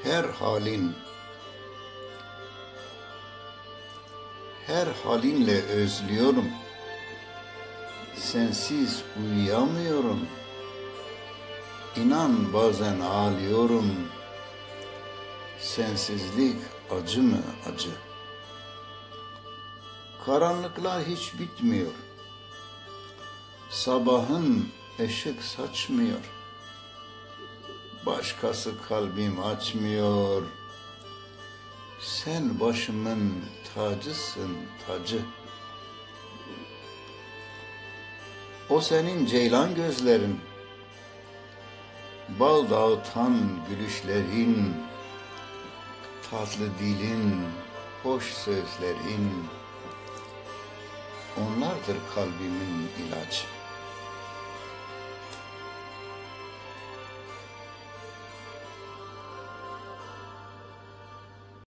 Her halin, her halinle özlüyorum. Sensiz uyuyamıyorum. İnan bazen ağlıyorum. Sensizlik acı mı acı? Karanlıklar hiç bitmiyor. Sabahın ışık saçmıyor. Başkası kalbim açmıyor. Sen başımın tacısın tacı. O senin ceylan gözlerin, bal dağıtan gülüşlerin, tatlı dilin, hoş sözlerin, onlardır kalbimin ilacı.